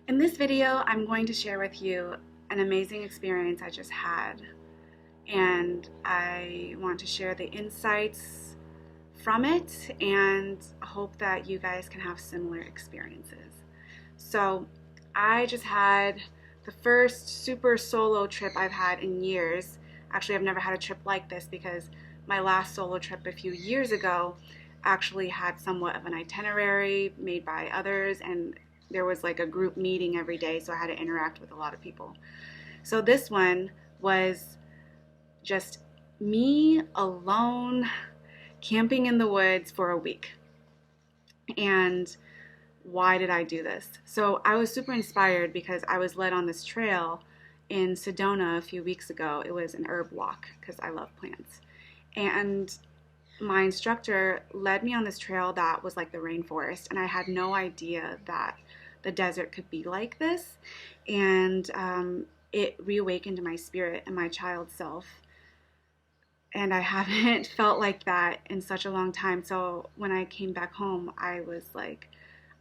In this video, I'm going to share with you an amazing experience I just had, and I want to share the insights from it and hope that you guys can have similar experiences. So, I just had the first super solo trip I've had in years. Actually, I've never had a trip like this because my last solo trip a few years ago actually had somewhat of an itinerary made by others, and there was like a group meeting every day, so I had to interact with a lot of people. So this one was just me alone camping in the woods for a week. And why did I do this? So I was super inspired because I was led on this trail in Sedona a few weeks ago. It was an herb walk because I love plants. And my instructor led me on this trail that was like the rainforest, and I had no idea that the desert could be like this. And it reawakened my spirit and my child self. And I haven't felt like that in such a long time. So when I came back home, I was like,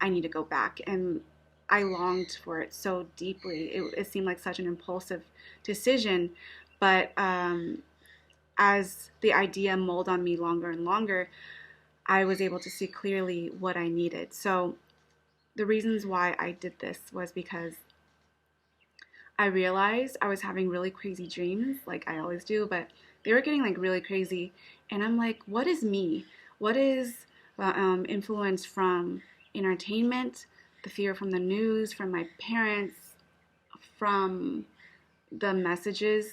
I need to go back. And I longed for it so deeply. It seemed like such an impulsive decision. But as the idea mulled on me longer and longer, I was able to see clearly what I needed. So the reasons why I did this was because I realized I was having really crazy dreams, like I always do, but they were getting like really crazy. And I'm like, what is me? What is influence from entertainment, the fear from the news, from my parents, from the messages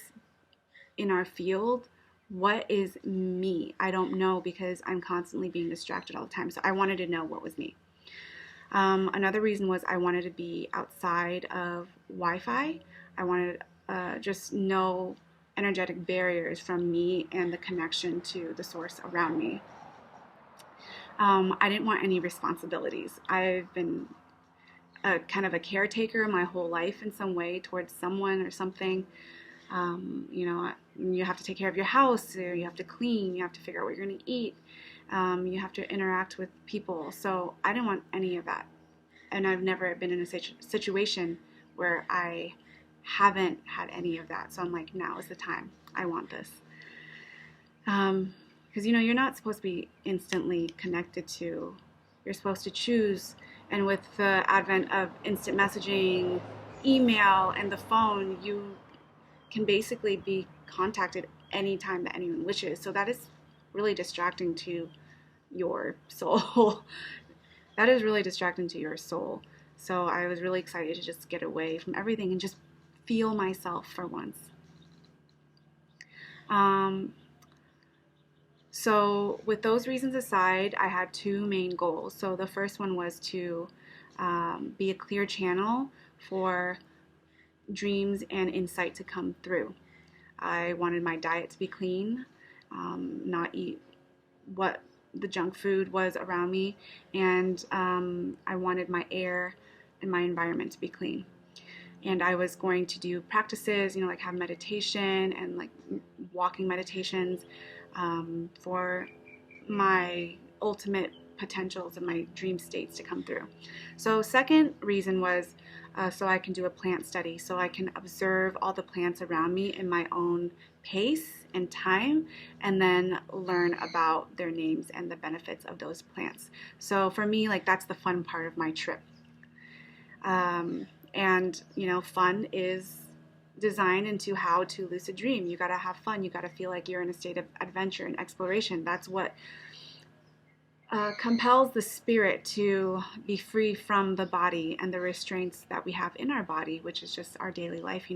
in our field? What is me? I don't know because I'm constantly being distracted all the time. So I wanted to know what was me. Another reason was I wanted to be outside of Wi-Fi. I wanted just no energetic barriers from me and the connection to the source around me. I didn't want any responsibilities. I've been a kind of a caretaker my whole life in some way towards someone or something. You have to take care of your house, or you have to clean, you have to figure out what you're going to eat, you have to interact with people. So I didn't want any of that. And I've never been in a situation where I haven't had any of that. So I'm like, now is the time. I want this. Because, you're not supposed to be instantly connected to, you're supposed to choose. And with the advent of instant messaging, email, and the phone, you can basically be contacted anytime that anyone wishes. So that is really distracting to your soul. That is really distracting to your soul. So I was really excited to just get away from everything and just feel myself for once. So with those reasons aside, I had two main goals. So the first one was to be a clear channel for dreams and insight to come through. I wanted my diet to be clean, not eat what the junk food was around me, and I wanted my air and my environment to be clean. And I was going to do practices, like have meditation and like walking meditations for my ultimate potentials and my dream states to come through. So second reason was so I can do a plant study, so I can observe all the plants around me in my own pace and time, and then learn about their names and the benefits of those plants. So for me, like, that's the fun part of my trip. And fun is designed into how to lucid dream. You gotta have fun. You gotta feel like you're in a state of adventure and exploration. That's what compels the spirit to be free from the body and the restraints that we have in our body, which is just our daily life,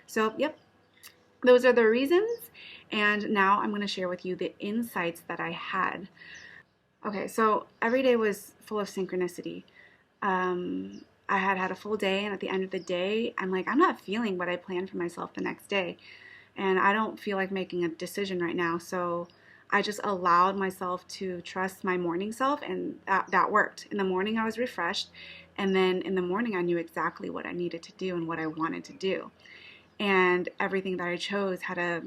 So, yep, those are the reasons. And now I'm going to share with you the insights that I had. Okay, so every day was full of synchronicity. I had a full day, and at the end of the day, I'm like, I'm not feeling what I planned for myself the next day. And I don't feel like making a decision right now. So I just allowed myself to trust my morning self, and that worked. In the morning, I was refreshed. And then in the morning, I knew exactly what I needed to do and what I wanted to do. And everything that I chose had a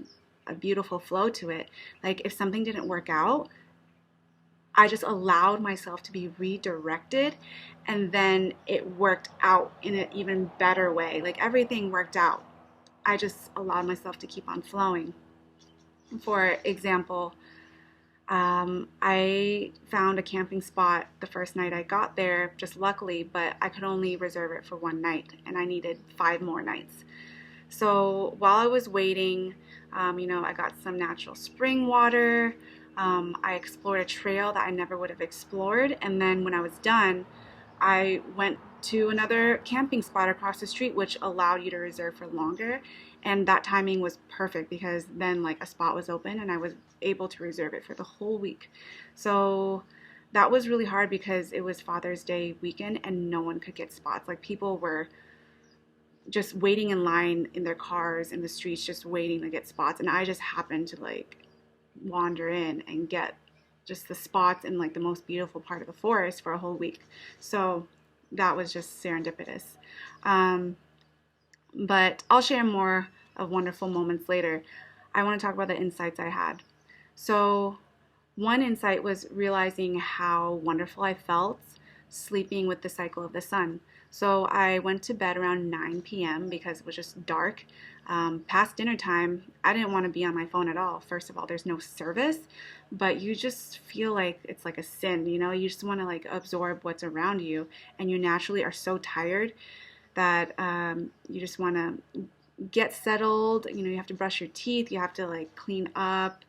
beautiful flow to it. Like, if something didn't work out, I just allowed myself to be redirected, and then it worked out in an even better way. Like everything worked out. I just allowed myself to keep on flowing. For example, I found a camping spot the first night I got there, just luckily, but I could only reserve it for one night, and I needed 5 more nights. So while I was waiting, I got some natural spring water. I explored a trail that I never would have explored. And then when I was done, I went to another camping spot across the street, which allowed you to reserve for longer. And that timing was perfect because then like a spot was open and I was able to reserve it for the whole week. So that was really hard because it was Father's Day weekend and no one could get spots. Like people were just waiting in line in their cars in the streets, just waiting to get spots. And I just happened to like wander in and get just the spots in like the most beautiful part of the forest for a whole week. So that was just serendipitous. Um, but I'll share more of wonderful moments later. I want to talk about the insights I had. So, one insight was realizing how wonderful I felt sleeping with the cycle of the sun. So, I went to bed around 9 p.m. because it was just dark. Past dinner time, I didn't want to be on my phone at all. First of all, there's no service, but you just feel like it's like a sin, you know? You just want to like absorb what's around you, and you naturally are so tired that you just want to get settled. You have to brush your teeth, you have to like clean up,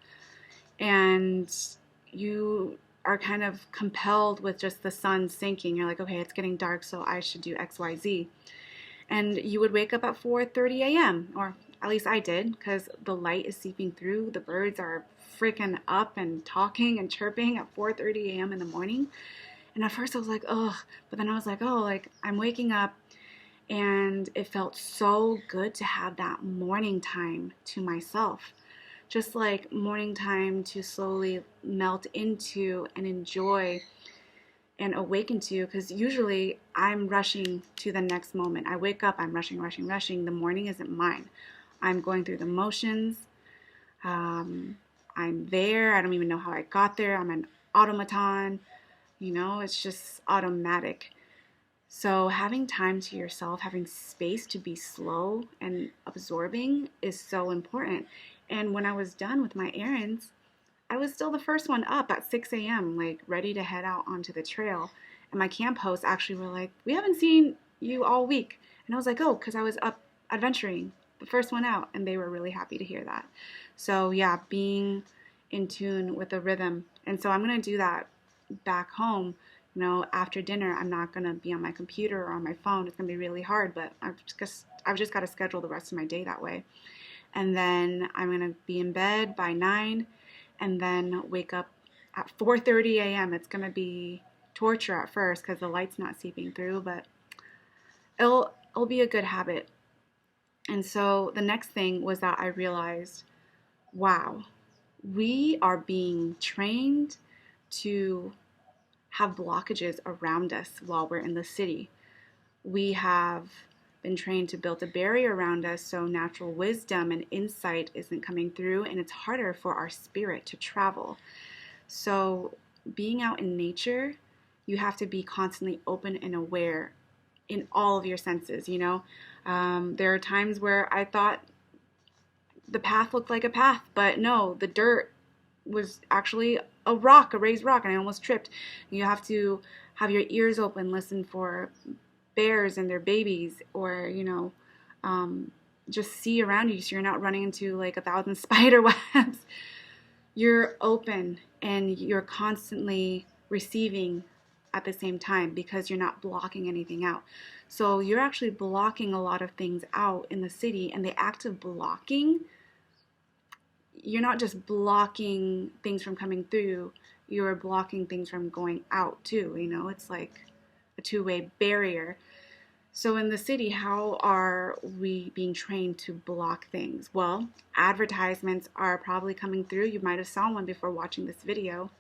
and you are kind of compelled with just the sun sinking. You're like, okay, it's getting dark, so I should do XYZ. And you would wake up at 4:30 a.m., or at least I did, because the light is seeping through. The birds are freaking up and talking and chirping at 4:30 a.m. in the morning. And at first I was like, ugh, but then I was like, oh, like I'm waking up, and it felt so good to have that morning time to myself. Just like morning time to slowly melt into and enjoy and awaken to, because usually I'm rushing to the next moment. I wake up, I'm rushing, rushing, rushing. The morning isn't mine. I'm going through the motions. I'm there. I don't even know how I got there. I'm an automaton. It's just automatic. So having time to yourself, having space to be slow and absorbing is so important. And when I was done with my errands, I was still the first one up at 6 a.m., like ready to head out onto the trail. And my camp hosts actually were like, we haven't seen you all week. And I was like, oh, because I was up adventuring, the first one out. And they were really happy to hear that. So yeah, being in tune with the rhythm. And so I'm going to do that back home. After dinner, I'm not going to be on my computer or on my phone. It's going to be really hard, but I've just got to schedule the rest of my day that way. And then I'm going to be in bed by 9 and then wake up at 4:30 a.m. It's going to be torture at first because the light's not seeping through, but it'll be a good habit. And so the next thing was that I realized, wow, we are being trained to have blockages around us while we're in the city. We have been trained to build a barrier around us so natural wisdom and insight isn't coming through, and it's harder for our spirit to travel. So being out in nature, you have to be constantly open and aware in all of your senses. There are times where I thought the path looked like a path, but no, the dirt was actually a rock, a raised rock, and I almost tripped. You have to have your ears open, listen for bears and their babies, or just see around you so you're not running into like 1,000 spider webs. You're open and you're constantly receiving at the same time because you're not blocking anything out. So you're actually blocking a lot of things out in the city, and the act of blocking, you're not just blocking things from coming through, you're blocking things from going out too. It's like a two-way barrier. So in the city, how are we being trained to block things? Well, advertisements are probably coming through. You might have saw one before watching this video.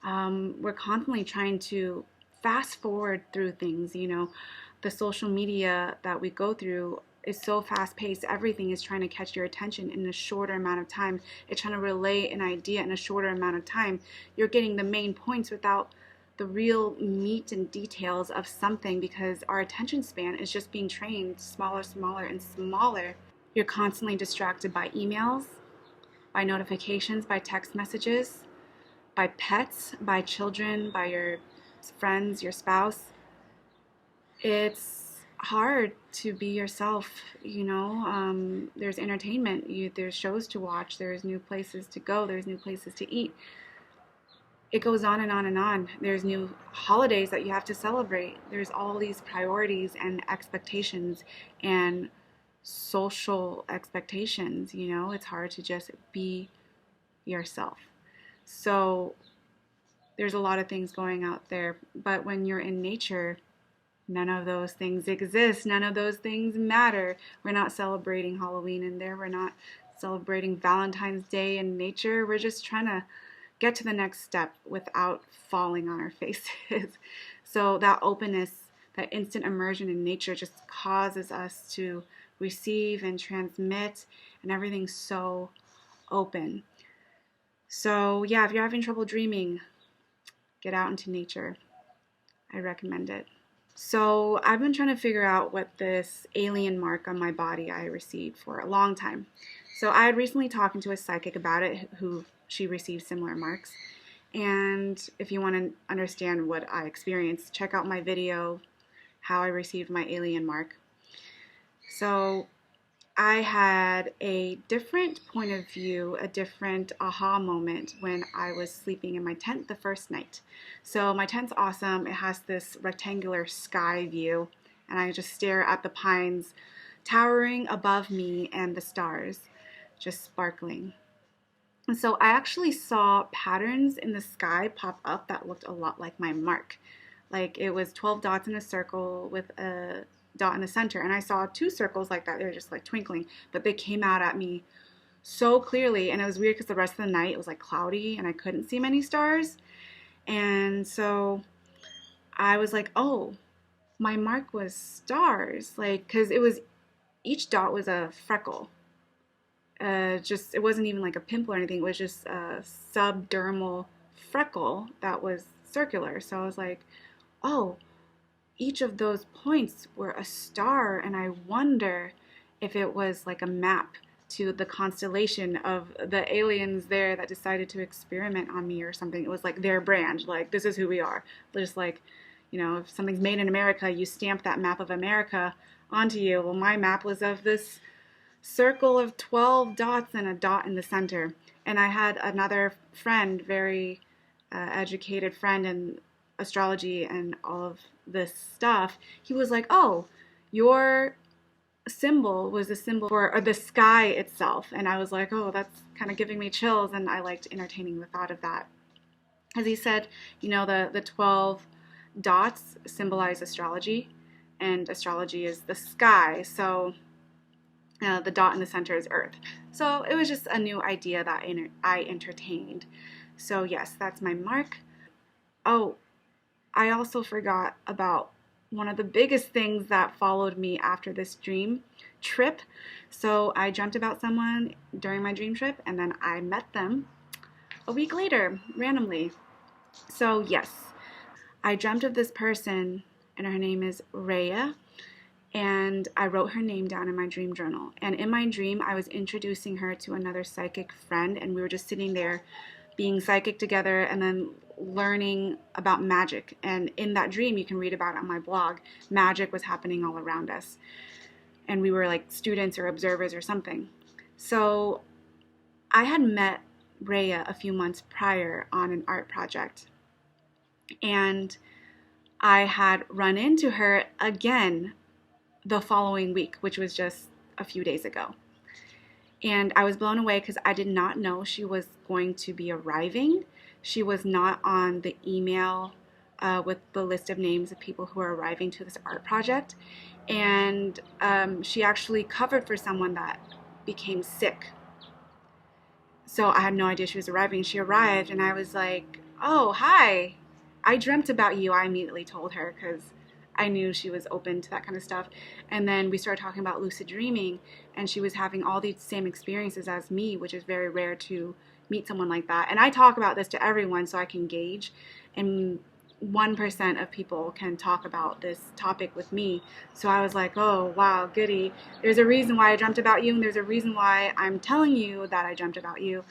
We're constantly trying to fast forward through things. The social media that we go through is so fast paced. Everything is trying to catch your attention in a shorter amount of time. It's trying to relay an idea in a shorter amount of time. You're getting the main points without the real meat and details of something, because our attention span is just being trained smaller, smaller, and smaller. You're constantly distracted by emails, by notifications, by text messages, by pets, by children, by your friends, your spouse. It's hard to be yourself, there's entertainment, there's shows to watch, there's new places to go, there's new places to eat. It goes on and on and on. There's new holidays that you have to celebrate. There's all these priorities and expectations and social expectations. It's hard to just be yourself. So there's a lot of things going out there, but when you're in nature, none of those things exist. None of those things matter. We're not celebrating Halloween in there. We're not celebrating Valentine's Day in nature. We're just trying to get to the next step without falling on our faces. So that openness, that instant immersion in nature just causes us to receive and transmit, and everything's so open. So yeah, if you're having trouble dreaming, get out into nature. I recommend it. So I've been trying to figure out what this alien mark on my body I received for a long time. So I had recently talked to a psychic about it who she received similar marks. And if you want to understand what I experienced, check out my video, How I Received My Alien Mark. So I had a different point of view, a different aha moment when I was sleeping in my tent the first night. So my tent's awesome. It has this rectangular sky view, and I just stare at the pines towering above me and the stars just sparkling. And so I actually saw patterns in the sky pop up that looked a lot like my mark. Like it was 12 dots in a circle with a dot in the center. And I saw 2 circles like that. They were just like twinkling, but they came out at me so clearly. And it was weird because the rest of the night it was like cloudy and I couldn't see many stars. And so I was like, oh, my mark was stars. Like, because each dot was a freckle. It wasn't even like a pimple or anything. It was just a subdermal freckle that was circular. So I was like, oh, each of those points were a star, and I wonder if it was like a map to the constellation of the aliens there that decided to experiment on me or something. It was like their brand, like this is who we are. Just like, if something's made in America, you stamp that map of America onto you. Well, my map was of this circle of 12 dots and a dot in the center. And I had another friend, very educated friend in astrology and all of this stuff. He was like, oh, your symbol was a symbol for the sky itself. And I was like, oh, that's kind of giving me chills. And I liked entertaining the thought of that. As he said, the 12 dots symbolize astrology, and astrology is the sky. So the dot in the center is Earth. So it was just a new idea that I entertained. So yes, that's my mark. Oh, I also forgot about one of the biggest things that followed me after this dream trip. So I dreamt about someone during my dream trip, and then I met them a week later, randomly. So yes, I dreamt of this person, and her name is Rhea. And I wrote her name down in my dream journal. And in my dream, I was introducing her to another psychic friend, and we were just sitting there being psychic together and then learning about magic. And in that dream, you can read about it on my blog, magic was happening all around us. And we were like students or observers or something. So I had met Rhea a few months prior on an art project. And I had run into her again the following week, which was just a few days ago. And I was blown away because I did not know she was going to be arriving. She was not on the email with the list of names of people who are arriving to this art project. And she actually covered for someone that became sick. So I had no idea she was arriving. She arrived and I was like, oh, hi. I dreamt about you, I immediately told her, because I knew she was open to that kind of stuff. And then we started talking about lucid dreaming, and she was having all these same experiences as me, which is very rare to meet someone like that. And I talk about this to everyone so I can gauge, and 1% of people can talk about this topic with me. So I was like, oh, wow, goody. There's a reason why I dreamt about you, and there's a reason why I'm telling you that I dreamt about you.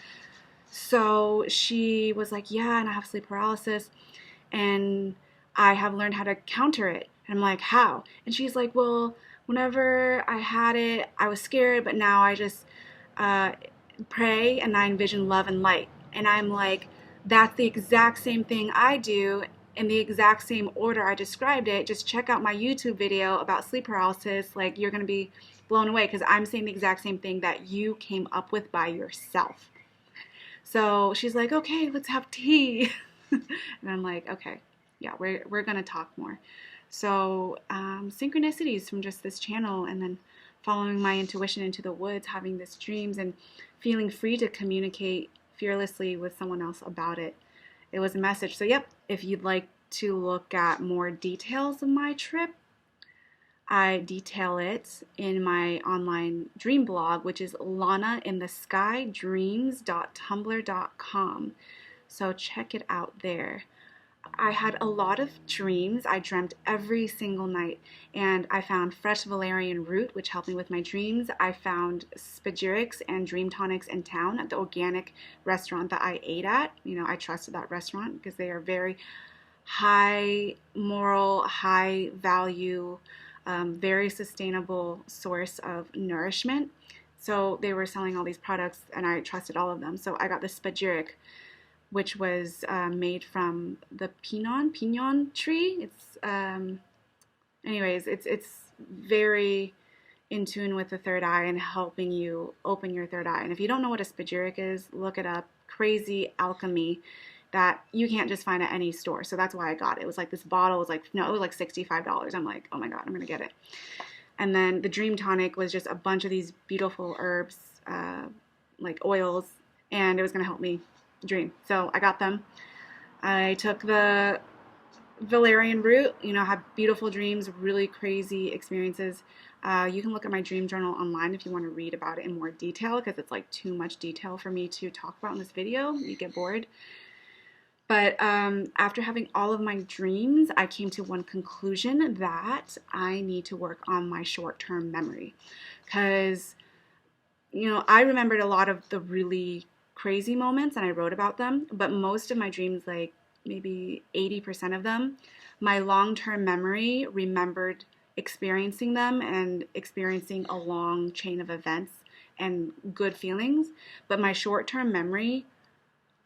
So she was like, yeah, and I have sleep paralysis, and I have learned how to counter it. And I'm like, how? And she's like, well, whenever I had it, I was scared, but now I just uh, pray and I envision love and light. And I'm like, that's the exact same thing I do in the exact same order I described it. Just check out my YouTube video about sleep paralysis. Like, you're going to be blown away because I'm saying the exact same thing that you came up with by yourself. So she's like, okay, let's have tea. And I'm like, okay, yeah, we're going to talk more. So synchronicities from just this channel, and then following my intuition into the woods, having these dreams, and feeling free to communicate fearlessly with someone else about it. It was a message. So yep, if you'd like to look at more details of my trip, I detail it in my online dream blog, which is lanaintheskydreams.tumblr.com. So check it out there. I had a lot of dreams. I dreamt every single night, and I found fresh valerian root, which helped me with my dreams. I found spagyrics and dream tonics in town at the organic restaurant that I ate at. You know, I trusted that restaurant because they are very high moral, high value, very sustainable source of nourishment. So they were selling all these products, and I trusted all of them. So I got the spagyric, which was made from the pinon tree. It's anyways, it's very in tune with the third eye and helping you open your third eye. And if you don't know what a spagyric is, look it up. Crazy alchemy that you can't just find at any store. So that's why I got it. It was like this bottle was like, no, it was like $65. I'm like, oh my God, I'm gonna get it. And then the dream tonic was just a bunch of these beautiful herbs, like oils, and it was gonna help me dream. So I got them. I took the valerian root, you know, had beautiful dreams, really crazy experiences. You can look at my dream journal online if you want to read about it in more detail, because it's like too much detail for me to talk about in this video. You get bored. But after having all of my dreams, I came to one conclusion, that I need to work on my short-term memory. Because, you know, I remembered a lot of the really crazy moments and I wrote about them, but most of my dreams, like maybe 80% of them, my long-term memory remembered experiencing them and experiencing a long chain of events and good feelings, but my short-term memory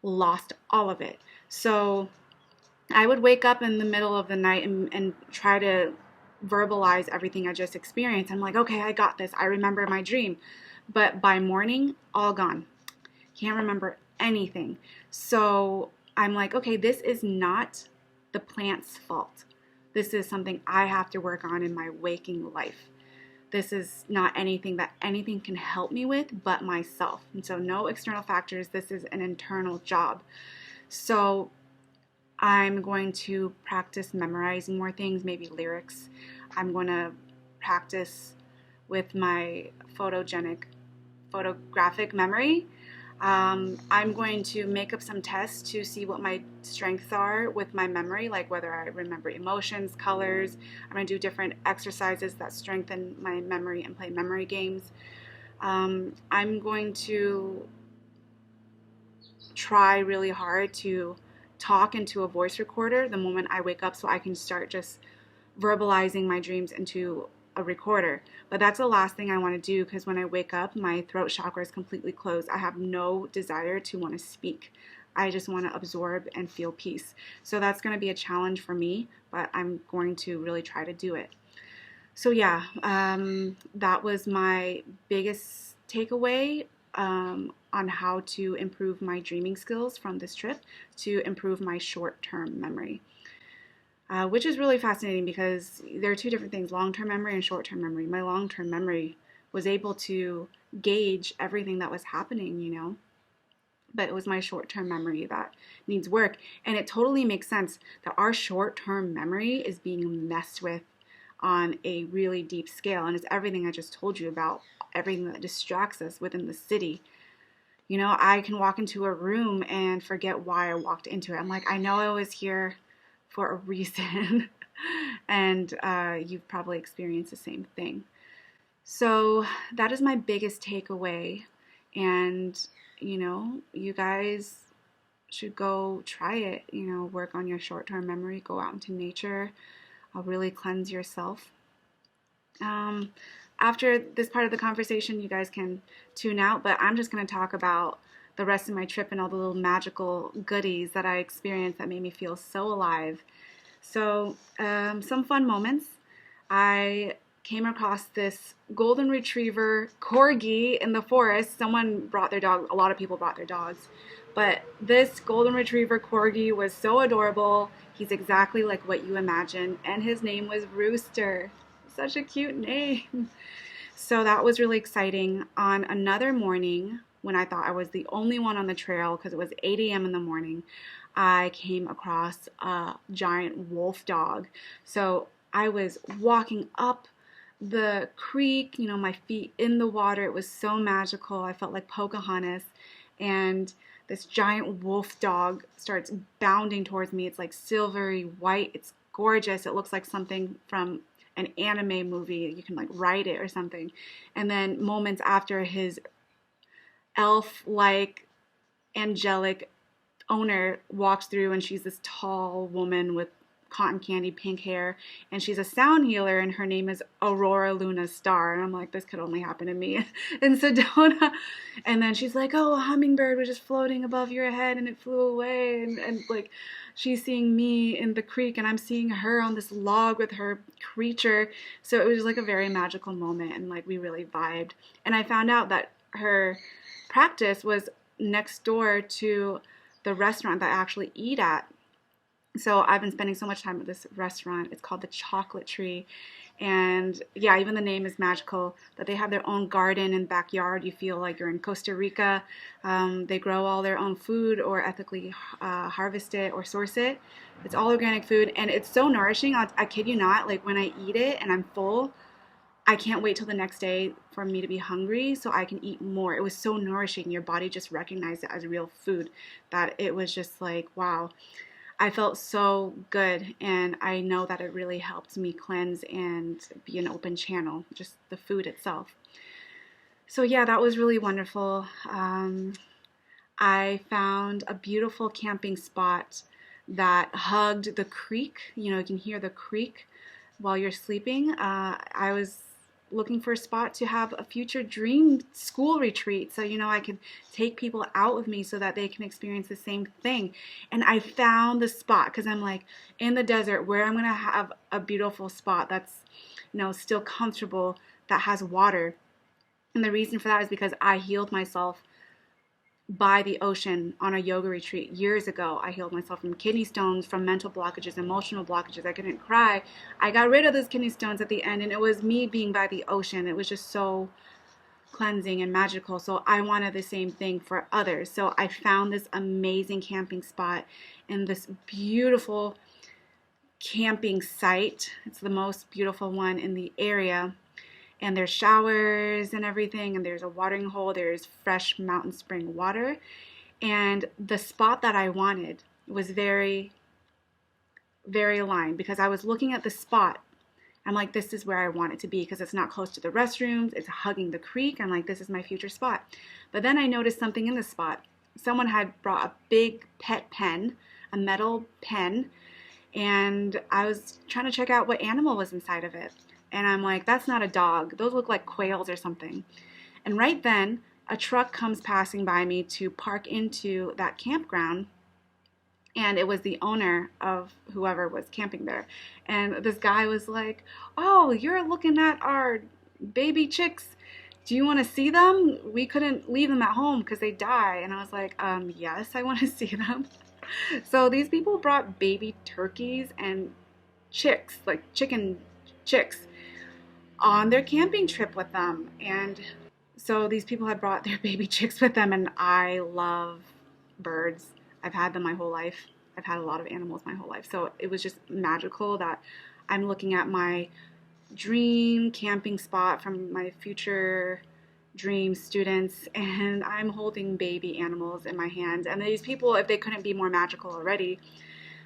lost all of it. So I would wake up in the middle of the night and try to verbalize everything I just experienced. I'm like, okay, I got this. I remember my dream. But by morning, all gone. Can't remember anything. So I'm like, okay, this is not the plant's fault. This is something I have to work on in my waking life. This is not anything that anything can help me with but myself. And so no external factors. This is an internal job. So I'm going to practice memorizing more things, maybe lyrics. I'm going to practice with my photographic memory. I'm going to make up some tests to see what my strengths are with my memory, like whether I remember emotions, colors. I'm going to do different exercises that strengthen my memory and play memory games. I'm going to try really hard to talk into a voice recorder the moment I wake up, so I can start just verbalizing my dreams into a recorder. But that's the last thing I want to do, because when I wake up, my throat chakra is completely closed. I have no desire to want to speak. I just want to absorb and feel peace. So that's going to be a challenge for me, but I'm going to really try to do it. So yeah, that was my biggest takeaway on how to improve my dreaming skills from this trip, to improve my short-term memory. Which is really fascinating, because there are two different things, long-term memory and short-term memory. My long-term memory was able to gauge everything that was happening, you know. but it was my short-term memory that needs work. And it totally makes sense that our short-term memory is being messed with on a really deep scale. And it's everything I just told you about, everything that distracts us within the city. You know, I can walk into a room and forget why I walked into it. I'm like, I know I was here for a reason. And you've probably experienced the same thing. So that is my biggest takeaway. And, you know, you guys should go try it. You know, work on your short-term memory, go out into nature, really cleanse yourself. After this part of the conversation, you guys can tune out, but I'm just going to talk about the rest of my trip and all the little magical goodies that I experienced that made me feel so alive. So, some fun moments. I came across this golden retriever corgi in the forest. Someone brought their dog. A lot of people brought their dogs. But this golden retriever corgi was so adorable. He's exactly like what you imagine. And his name was Rooster. Such a cute name. So that was really exciting. On another morning, when I thought I was the only one on the trail, because it was 8 a.m. in the morning, I came across a giant wolf dog. So I was walking up the creek, you know, my feet in the water. It was so magical. I felt like Pocahontas. And this giant wolf dog starts bounding towards me. It's like silvery white. It's gorgeous. It looks like something from an anime movie. You can like write it or something. And then moments after, his elf-like angelic owner walks through, and she's this tall woman with cotton candy pink hair, and she's a sound healer, and her name is Aurora Luna Star. And I'm like, this could only happen to me in Sedona. And then she's like, oh, a hummingbird was just floating above your head and it flew away. And like, she's seeing me in the creek and I'm seeing her on this log with her creature. So it was like a very magical moment, and like we really vibed. And I found out that her practice was next door to the restaurant that I actually eat at. So I've been spending so much time at this restaurant. It's called the Chocolate Tree. And yeah, even the name is magical, that they have their own garden and backyard. You feel like you're in Costa Rica. They grow all their own food or ethically harvest it or source it. It's all organic food, and it's so nourishing. I kid you not, like when I eat it and I'm full, I can't wait till the next day for me to be hungry so I can eat more. It was so nourishing. Your body just recognized it as real food, that it was just like, wow. I felt so good, and I know that it really helped me cleanse and be an open channel, just the food itself. So yeah, that was really wonderful. I found a beautiful camping spot that hugged the creek. You know, you can hear the creek while you're sleeping. I was looking for a spot to have a future dream school retreat, so you know I could take people out with me so that they can experience the same thing. And I found the spot because I'm like, in the desert, where I'm gonna have a beautiful spot that's, you know, still comfortable, that has water. And the reason for that is because I healed myself by the ocean on a yoga retreat years ago. I healed myself from kidney stones, from mental blockages, emotional blockages. I couldn't cry. I got rid of those kidney stones at the end, and it was me being by the ocean. It was just so cleansing and magical. So I wanted the same thing for others. So I found this amazing camping spot in this beautiful camping site. It's the most beautiful one in the area. And there's showers and everything, and there's a watering hole, there's fresh mountain spring water. And the spot that I wanted was very, very aligned, because I was looking at the spot. I'm like, this is where I want it to be, because it's not close to the restrooms, it's hugging the creek. I'm like, this is my future spot. But then I noticed something in the spot. Someone had brought a big pet pen, a metal pen, and I was trying to check out what animal was inside of it. And I'm like, that's not a dog. Those look like quails or something. And right then, a truck comes passing by me to park into that campground. And it was the owner of whoever was camping there. And this guy was like, oh, you're looking at our baby chicks. Do you want to see them? We couldn't leave them at home because they die. And I was like, yes, I want to see them. So these people brought baby turkeys and chicks, like chicken chicks, on their camping trip with them. And so these people had brought their baby chicks with them, and I love birds. I've had them my whole life. I've had a lot of animals my whole life. So it was just magical that I'm looking at my dream camping spot from my future dream students, and I'm holding baby animals in my hands. And these people, if they couldn't be more magical already,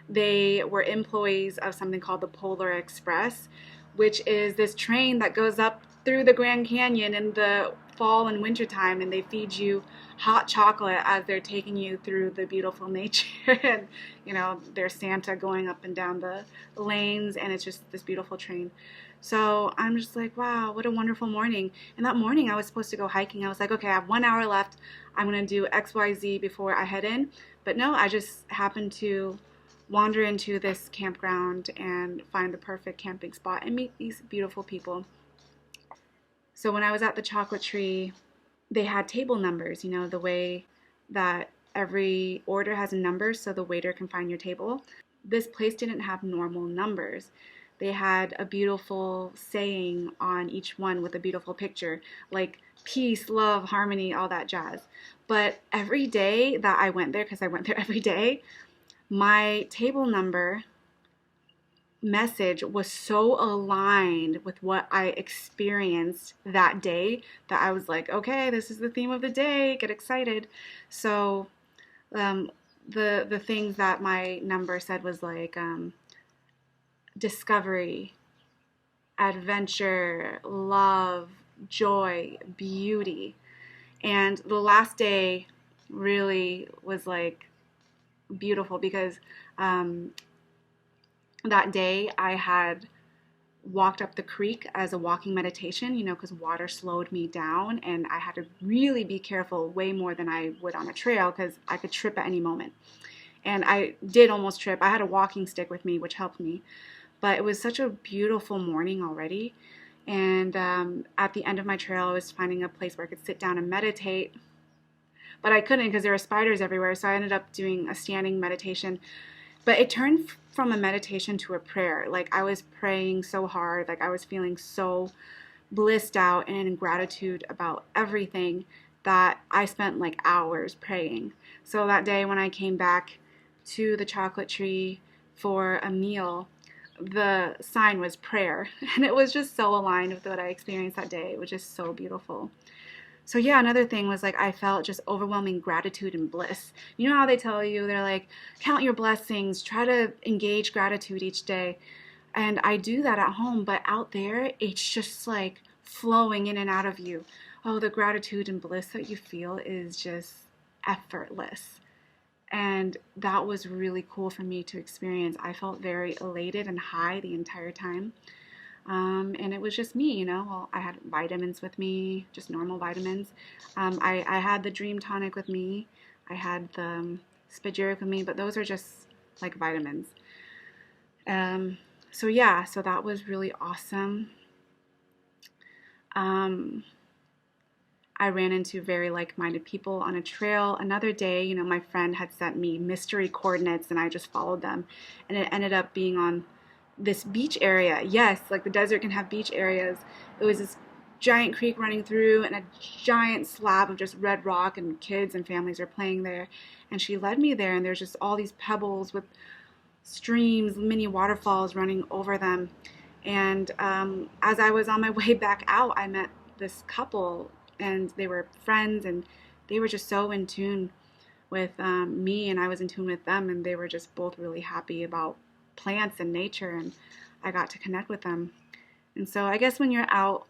they were employees of something called the Polar Express, which is this train that goes up through the Grand Canyon in the fall and winter time, and they feed you hot chocolate as they're taking you through the beautiful nature. And there's Santa going up and down the lanes, and it's just this beautiful train. So I'm just like, wow, what a wonderful morning. And that morning I was supposed to go hiking. I was like, okay, I have 1 hour left. I'm going to do XYZ before I head in. But no, I just happened to wander into this campground and find the perfect camping spot and meet these beautiful people. So when I was at the chocolate tree, they had table numbers, the way that every order has a number so the waiter can find your table. This place didn't have normal numbers. They had a beautiful saying on each one with a beautiful picture, like peace, love, harmony, all that jazz. But every day that I went there, because I went there every day, my table number message was so aligned with what I experienced that day that I was like, okay, this is the theme of the day, get excited. So the things that my number said was like discovery, adventure, love, joy, beauty. And the last day really was like beautiful because that day I had walked up the creek as a walking meditation, because water slowed me down and I had to really be careful, way more than I would on a trail, because I could trip at any moment. And I did almost trip. I had a walking stick with me, which helped me. But it was such a beautiful morning already. And at the end of my trail, I was finding a place where I could sit down and meditate. But I couldn't because there were spiders everywhere. So I ended up doing a standing meditation. But it turned from a meditation to a prayer. Like I was praying so hard. Like I was feeling so blissed out and in gratitude about everything that I spent like hours praying. So that day when I came back to the chocolate tree for a meal, the sign was prayer. And it was just so aligned with what I experienced that day. It was just so beautiful. So yeah, another thing was like I felt just overwhelming gratitude and bliss. You know how they tell you, they're like, count your blessings, try to engage gratitude each day. And I do that at home, but out there, it's just like flowing in and out of you. Oh, the gratitude and bliss that you feel is just effortless. And that was really cool for me to experience. I felt very elated and high the entire time. And it was just me, Well, I had vitamins with me, just normal vitamins. I had the Dream Tonic with me. I had the Spagyric with me, but those are just like vitamins. So yeah, so that was really awesome. I ran into very like-minded people on a trail. Another day, my friend had sent me mystery coordinates and I just followed them. And it ended up being on this beach area. Yes, like the desert can have beach areas. It was this giant creek running through and a giant slab of just red rock, and kids and families are playing there. And she led me there, and there's just all these pebbles with streams, mini waterfalls running over them. And as I was on my way back out, I met this couple, and they were friends, and they were just so in tune with me, and I was in tune with them, and they were just both really happy about plants and nature, and I got to connect with them. And so I guess when you're out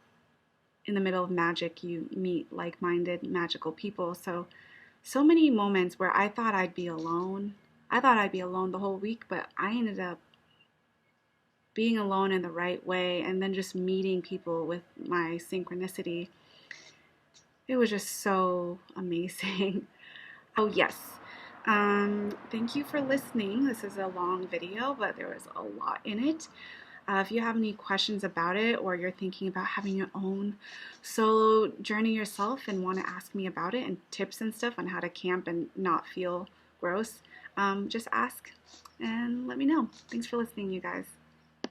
in the middle of magic, you meet like-minded, magical people. So many moments where I thought I'd be alone. I thought I'd be alone the whole week, but I ended up being alone in the right way, and then just meeting people with my synchronicity. It was just so amazing. Oh yes, thank you for listening. This is a long video, but there was a lot in it. If you have any questions about it, or you're thinking about having your own solo journey yourself and want to ask me about it and tips and stuff on how to camp and not feel gross, just ask and let me know. Thanks for listening, you guys.